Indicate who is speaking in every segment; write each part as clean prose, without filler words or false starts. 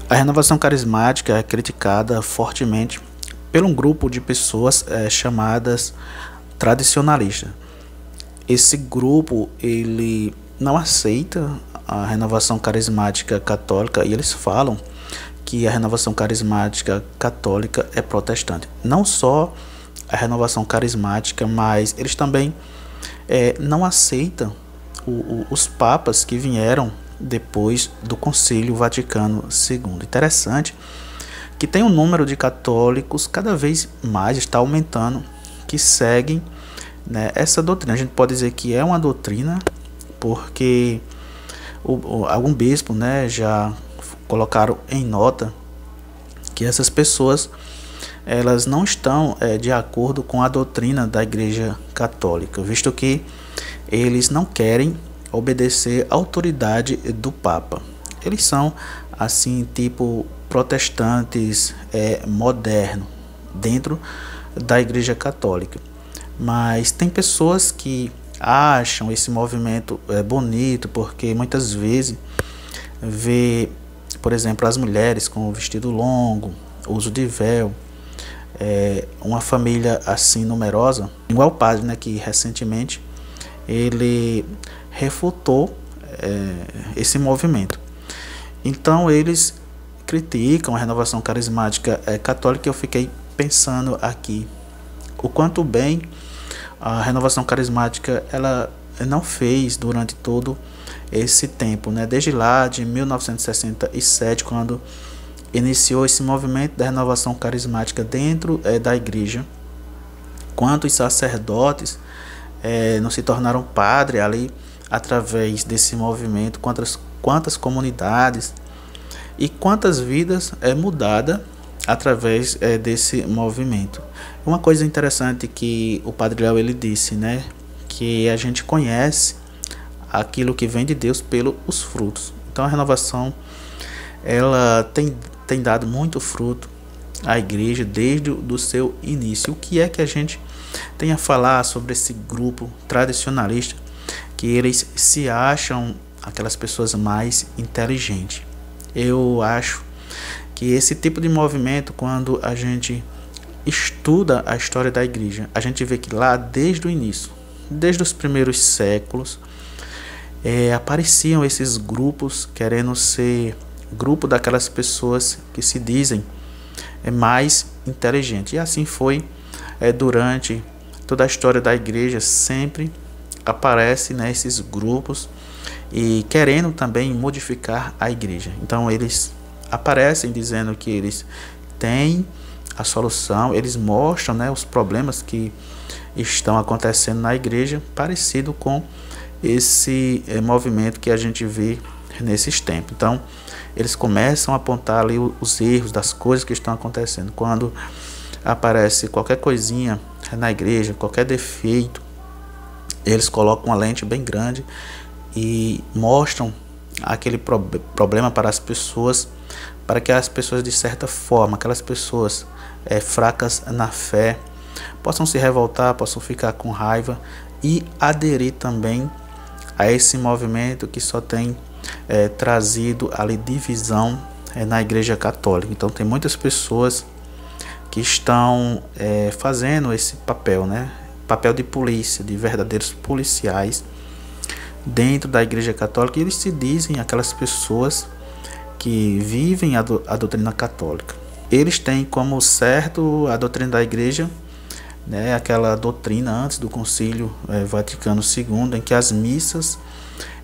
Speaker 1: A renovação carismática é criticada fortemente por um grupo de pessoas chamadas tradicionalistas. Esse grupo ele não aceita a renovação carismática católica e eles falam que a renovação carismática católica é protestante. Não só a renovação carismática, mas eles também não aceitam os papas que vieram depois do Concílio Vaticano II. Interessante que tem um número de católicos cada vez mais está aumentando que seguem, né, essa doutrina. A gente pode dizer que é uma doutrina porque algum bispo, né, já colocaram em nota que essas pessoas elas não estão de acordo com a doutrina da Igreja Católica, visto que eles não querem obedecer à autoridade do Papa. Eles são assim tipo protestantes modernos dentro da Igreja Católica. Mas tem pessoas que acham esse movimento bonito porque muitas vezes vê, por exemplo, as mulheres com o vestido longo, uso de véu, uma família assim numerosa, igual o padre, né, que recentemente ele refutou esse movimento. Então eles criticam a renovação carismática católica. Eu fiquei pensando aqui o quanto bem a renovação carismática ela não fez durante todo esse tempo, né? Desde lá de 1967, quando iniciou esse movimento da renovação carismática dentro da igreja, quantos sacerdotes não se tornaram padre ali através desse movimento, quantas comunidades e quantas vidas mudadas através desse movimento. Uma coisa interessante que o Padre Léo ele disse, né, que a gente conhece aquilo que vem de Deus pelos frutos. Então a renovação ela tem dado muito fruto à igreja desde o seu início. O que é que a gente tem a falar sobre esse grupo tradicionalista, que eles se acham aquelas pessoas mais inteligentes? Eu acho que esse tipo de movimento, quando a gente estuda a história da igreja, a gente vê que lá desde o início, desde os primeiros séculos, apareciam esses grupos querendo ser grupo daquelas pessoas que se dizem mais inteligentes. E assim foi durante toda a história da igreja, sempre aparece, né, esses grupos e querendo também modificar a igreja. Então eles aparecem dizendo que eles têm a solução, eles mostram, né, os problemas que estão acontecendo na igreja, parecido com esse movimento que a gente vê nesses tempos. Então eles começam a apontar ali os erros das coisas que estão acontecendo. Quando aparece qualquer coisinha na igreja, qualquer defeito, eles colocam uma lente bem grande e mostram aquele problema para as pessoas, para que as pessoas, de certa forma, aquelas pessoas fracas na fé, possam se revoltar, possam ficar com raiva e aderir também a esse movimento que só tem trazido ali divisão na Igreja Católica. Então tem muitas pessoas que estão fazendo esse papel, né? Papel de polícia, de verdadeiros policiais dentro da Igreja Católica, e eles se dizem aquelas pessoas que vivem a doutrina católica. Eles têm como certo a doutrina da Igreja, né, aquela doutrina antes do Concílio Vaticano II, em que as missas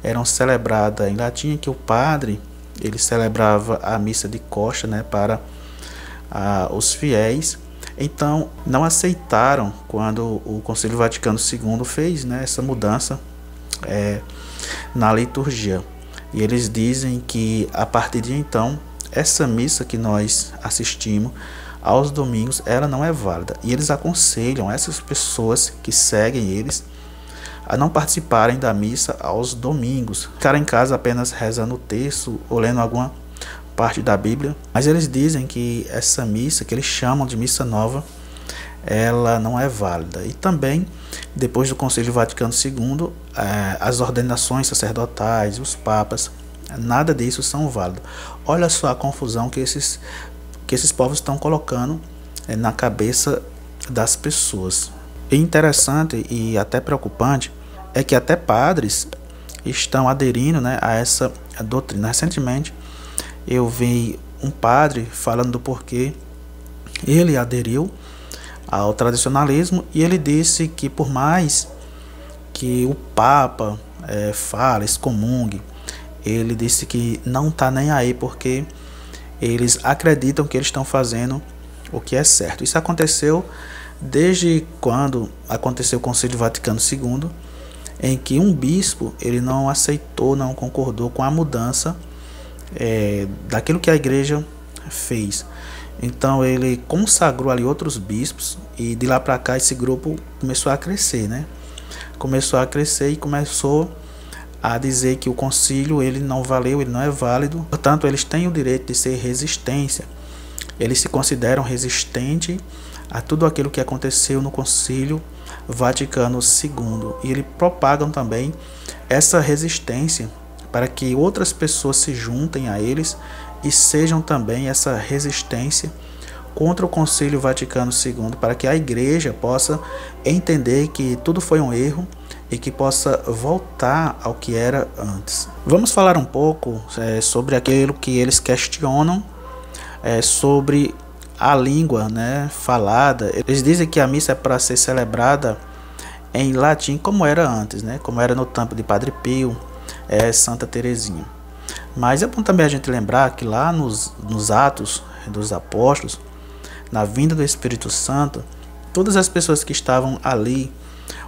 Speaker 1: eram celebradas em latim, que o padre ele celebrava a missa de costa, né, para os fiéis. Então não aceitaram quando o Concílio Vaticano II fez, né, essa mudança na liturgia. E eles dizem que a partir de então essa missa que nós assistimos aos domingos, ela não é válida. E eles aconselham essas pessoas que seguem eles a não participarem da missa aos domingos, ficar em casa apenas rezando o texto ou lendo alguma parte da Bíblia. Mas eles dizem que essa missa, que eles chamam de missa nova, ela não é válida. E também, depois do Concílio Vaticano II, as ordenações sacerdotais, os papas, nada disso são válidos. Olha só a confusão que esses povos estão colocando na cabeça das pessoas. E interessante e até preocupante é que até padres estão aderindo, né, a essa doutrina. Recentemente eu vi um padre falando do porquê ele aderiu ao tradicionalismo, e ele disse que por mais que o Papa fale, excomungue, ele disse que não está nem aí, porque eles acreditam que eles estão fazendo o que é certo. Isso aconteceu desde quando aconteceu o Concílio Vaticano II, em que um bispo ele não aceitou, não concordou com a mudança daquilo que a igreja fez. Então ele consagrou ali outros bispos, e de lá para cá esse grupo começou a crescer, né? Começou a crescer e começou a dizer que o concílio ele não valeu, ele não é válido. Portanto, eles têm o direito de ser resistência. Eles se consideram resistentes a tudo aquilo que aconteceu no Concílio Vaticano II. E eles propagam também essa resistência para que outras pessoas se juntem a eles e sejam também essa resistência contra o Concílio Vaticano II, para que a igreja possa entender que tudo foi um erro e que possa voltar ao que era antes. Vamos falar um pouco sobre aquilo que eles questionam sobre a língua, né, falada. Eles dizem que a missa é para ser celebrada em latim, como era antes, né, como era no tempo de Padre Pio, Santa Teresinha. Mas é bom também a gente lembrar que lá nos Atos dos Apóstolos, na vinda do Espírito Santo, todas as pessoas que estavam ali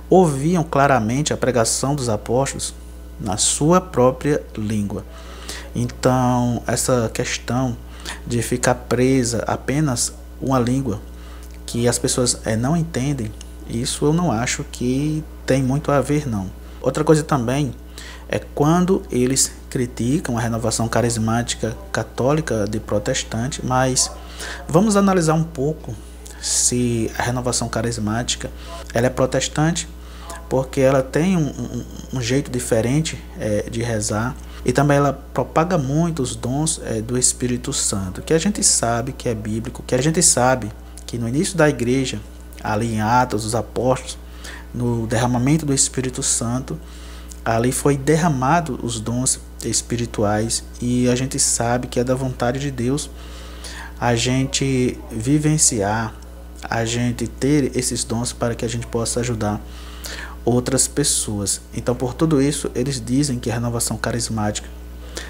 Speaker 1: ouviam claramente a pregação dos apóstolos na sua própria língua. Então, essa questão de ficar presa apenas uma língua que as pessoas não entendem, isso eu não acho que tem muito a ver, não. Outra coisa também é quando eles criticam a renovação carismática católica de protestante, mas vamos analisar um pouco se a renovação carismática ela é protestante, porque ela tem um jeito diferente de rezar, e também ela propaga muito os dons do Espírito Santo, que a gente sabe que é bíblico, que a gente sabe que no início da igreja, ali em Atos dos Apóstolos, no derramamento do Espírito Santo, ali foi derramado os dons espirituais, e a gente sabe que é da vontade de Deus a gente vivenciar, a gente ter esses dons para que a gente possa ajudar outras pessoas. Então, por tudo isso, eles dizem que a renovação carismática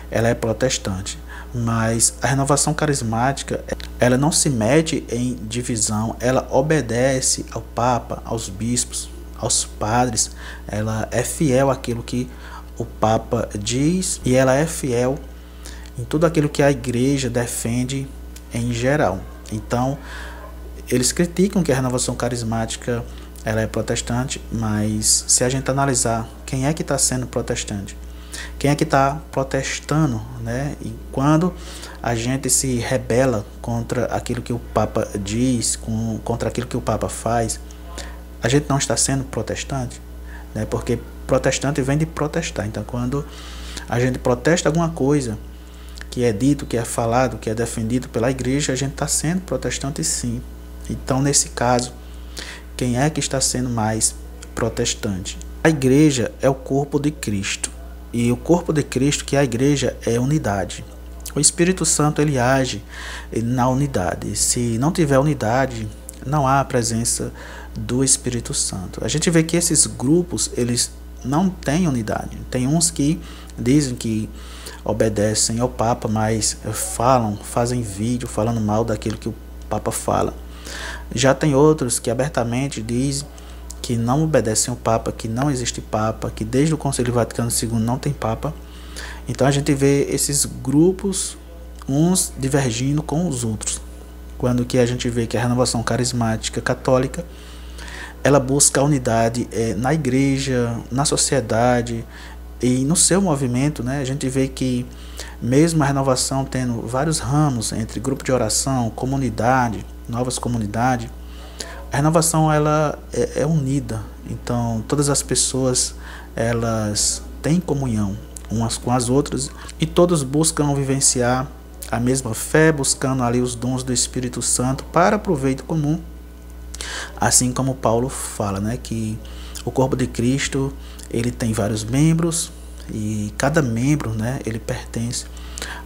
Speaker 1: ela é protestante, mas a renovação carismática ela não se mete em divisão, ela obedece ao Papa, aos bispos, aos padres, ela é fiel àquilo que o Papa diz, e ela é fiel em tudo aquilo que a igreja defende em geral. Então, eles criticam que a renovação carismática ela é protestante, mas se a gente analisar quem é que está sendo protestante, quem é que está protestando, né? E quando a gente se rebela contra aquilo que o Papa diz, contra aquilo que o Papa faz, a gente não está sendo protestante, né? Porque protestante vem de protestar. Então, quando a gente protesta alguma coisa que é dito, que é falado, que é defendido pela igreja, a gente está sendo protestante, sim. Então, nesse caso, quem é que está sendo mais protestante? A igreja é o corpo de Cristo. E o corpo de Cristo, que é a igreja, é unidade. O Espírito Santo ele age na unidade. Se não tiver unidade, não há a presença do Espírito Santo. A gente vê que esses grupos, eles não têm unidade. Tem uns que dizem que obedecem ao Papa, mas fazem vídeo falando mal daquilo que o Papa fala. Já tem outros que abertamente dizem que não obedecem ao Papa, que não existe Papa, que desde o Concílio Vaticano II não tem Papa. Então a gente vê esses grupos, uns divergindo com os outros. Quando que a gente vê que a renovação carismática católica, ela busca a unidade na igreja, na sociedade e no seu movimento, né? A gente vê que mesmo a renovação tendo vários ramos entre grupo de oração, comunidade, novas comunidades, a renovação ela é unida. Então todas as pessoas elas têm comunhão umas com as outras, e todos buscam vivenciar a mesma fé, buscando ali os dons do Espírito Santo para proveito comum, assim como Paulo fala, né, que o corpo de Cristo, ele tem vários membros e cada membro, né, ele pertence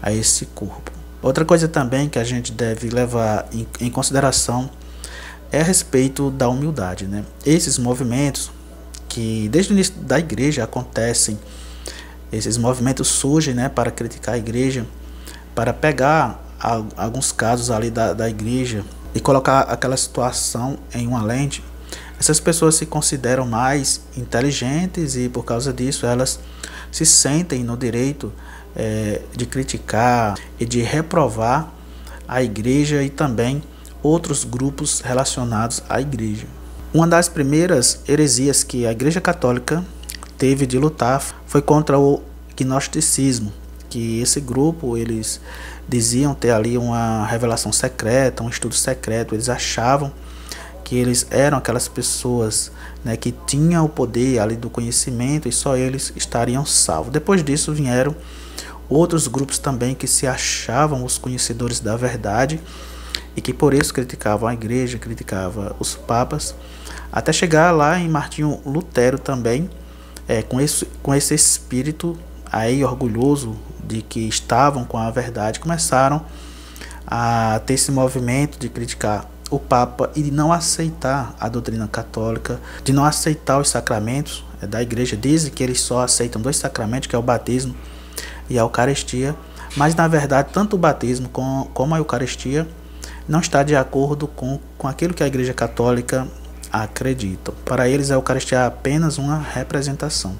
Speaker 1: a esse corpo. Outra coisa também que a gente deve levar em consideração é a respeito da humildade, né? Esses movimentos que desde o início da igreja acontecem, esses movimentos surgem, né, para criticar a igreja, para pegar alguns casos ali da igreja e colocar aquela situação em uma lente. Essas pessoas se consideram mais inteligentes e por causa disso elas se sentem no direito de criticar e de reprovar a igreja e também outros grupos relacionados à igreja. Uma das primeiras heresias que a Igreja Católica teve de lutar foi contra o gnosticismo, que esse grupo eles diziam ter ali uma revelação secreta, um estudo secreto. Eles achavam que eles eram aquelas pessoas, né, que tinham o poder ali do conhecimento e só eles estariam salvos. Depois disso vieram outros grupos também que se achavam os conhecedores da verdade e que por isso criticavam a igreja, criticavam os papas, até chegar lá em Martinho Lutero também, com esse espírito aí orgulhoso de que estavam com a verdade, começaram a ter esse movimento de criticar o Papa e de não aceitar a doutrina católica, de não aceitar os sacramentos da igreja. Dizem que eles só aceitam 2 sacramentos, que é o batismo e a Eucaristia, mas na verdade tanto o batismo como a Eucaristia não está de acordo com aquilo que a Igreja Católica acredita. Para eles a Eucaristia é apenas uma representação.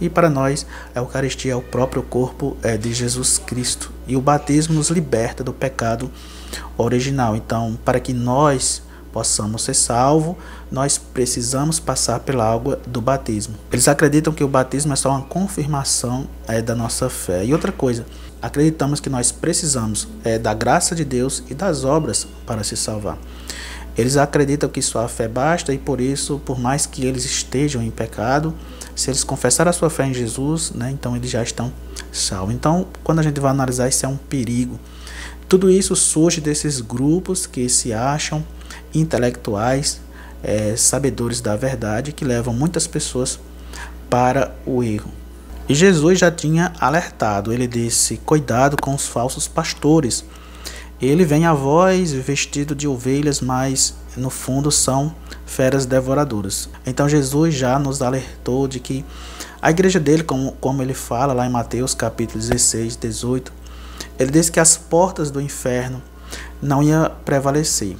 Speaker 1: E para nós a Eucaristia é o próprio corpo de Jesus Cristo. E o batismo nos liberta do pecado original. Então, para que nós possamos ser salvos, nós precisamos passar pela água do batismo. Eles acreditam que o batismo é só uma confirmação da nossa fé. E outra coisa, acreditamos que nós precisamos da graça de Deus e das obras para se salvar. Eles acreditam que só a fé basta e por isso, por mais que eles estejam em pecado, se eles confessarem a sua fé em Jesus, né, então eles já estão salvos. Então, quando a gente vai analisar, isso é um perigo. Tudo isso surge desses grupos que se acham intelectuais, sabedores da verdade, que levam muitas pessoas para o erro. E Jesus já tinha alertado, ele disse: cuidado com os falsos pastores. Ele vem a vós vestido de ovelhas, mas no fundo são feras devoradoras. Então Jesus já nos alertou de que a igreja dele, como ele fala lá em Mateus capítulo 16, 18, ele disse que as portas do inferno não iam prevalecer.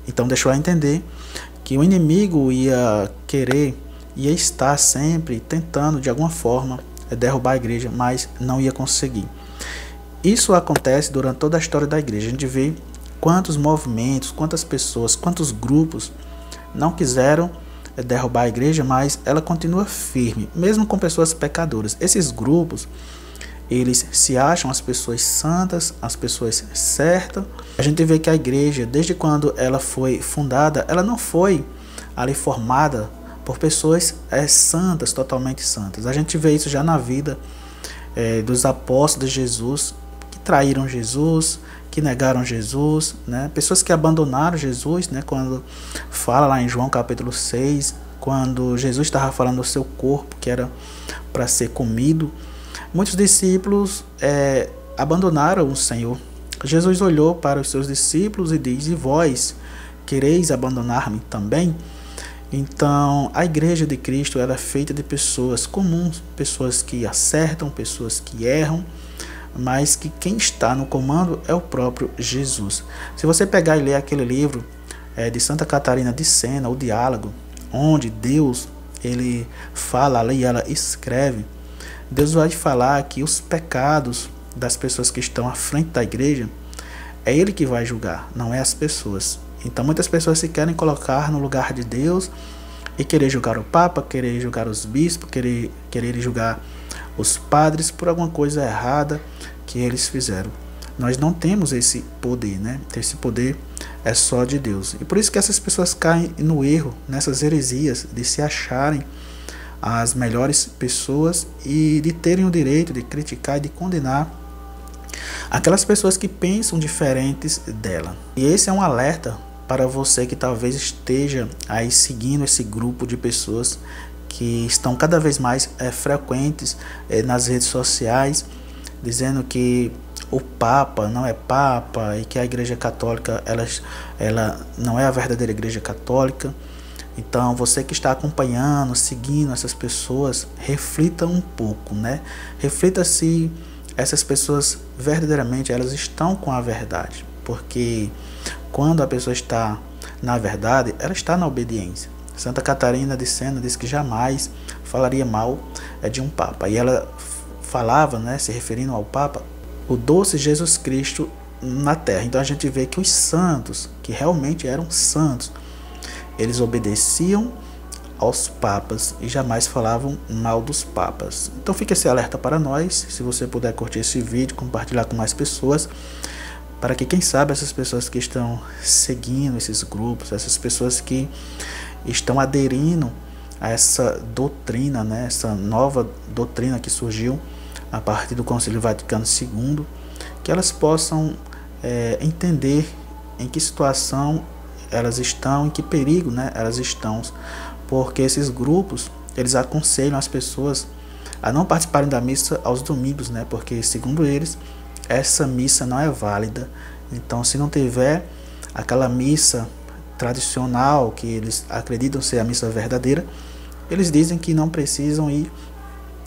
Speaker 1: Então deixou a entender que o inimigo ia estar sempre tentando de alguma forma derrubar a igreja, mas não ia conseguir. Isso acontece durante toda a história da igreja. A gente vê quantos movimentos, quantas pessoas, quantos grupos não quiseram derrubar a igreja, mas ela continua firme, mesmo com pessoas pecadoras. Esses grupos, eles se acham as pessoas santas, as pessoas certas. A gente vê que a igreja, desde quando ela foi fundada, ela não foi ali formada por pessoas santas, totalmente santas. A gente vê isso já na vida dos apóstolos de Jesus, que traíram Jesus, que negaram Jesus, né? Pessoas que abandonaram Jesus, né? Quando fala lá em João capítulo 6, quando Jesus estava falando do seu corpo, que era para ser comido, muitos discípulos abandonaram o Senhor. Jesus olhou para os seus discípulos e diz: e vós quereis abandonar-me também? Então, a igreja de Cristo ela é feita de pessoas comuns, pessoas que acertam, pessoas que erram, mas que quem está no comando é o próprio Jesus. Se você pegar e ler aquele livro de Santa Catarina de Sena, O Diálogo, onde Deus ele fala ali, ela escreve, Deus vai falar que os pecados das pessoas que estão à frente da igreja é Ele que vai julgar, não é as pessoas. Então muitas pessoas se querem colocar no lugar de Deus e querer julgar o Papa, querer julgar os bispos, querer julgar os padres por alguma coisa errada que eles fizeram. Nós não temos esse poder, né? Esse poder é só de Deus. E por isso que essas pessoas caem no erro, nessas heresias de se acharem as melhores pessoas e de terem o direito de criticar e de condenar aquelas pessoas que pensam diferentes dela. E esse é um alerta para você que talvez esteja aí seguindo esse grupo de pessoas que estão cada vez mais frequentes nas redes sociais, dizendo que o Papa não é Papa e que a Igreja Católica ela não é a verdadeira Igreja Católica. Então você que está acompanhando, seguindo essas pessoas, reflita um pouco, né? Reflita se essas pessoas verdadeiramente elas estão com a verdade, porque quando a pessoa está na verdade, ela está na obediência. Santa Catarina de Sena diz que jamais falaria mal de um Papa, e ela falava, né, se referindo ao Papa, o doce Jesus Cristo na terra. Então a gente vê que os santos, que realmente eram santos, eles obedeciam aos papas e jamais falavam mal dos papas. Então fica esse alerta para nós. Se você puder curtir esse vídeo, compartilhar com mais pessoas, para que quem sabe essas pessoas que estão seguindo esses grupos, essas pessoas que estão aderindo a essa doutrina, né, essa nova doutrina que surgiu a partir do Concílio Vaticano II, que elas possam entender em que situação elas estão, em que perigo, né, elas estão, porque esses grupos eles aconselham as pessoas a não participarem da missa aos domingos, né, porque segundo eles essa missa não é válida. Então se não tiver aquela missa tradicional que eles acreditam ser a missa verdadeira, eles dizem que não precisam ir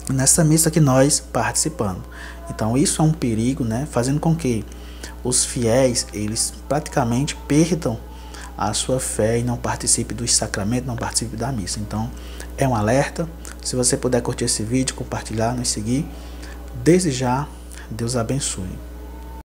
Speaker 1: nessa missa que nós participamos. Então isso é um perigo, né, fazendo com que os fiéis eles praticamente perdam a sua fé e não participe dos sacramentos, não participe da missa. Então é um alerta. Se você puder curtir esse vídeo, compartilhar, nos seguir, desde já, Deus abençoe.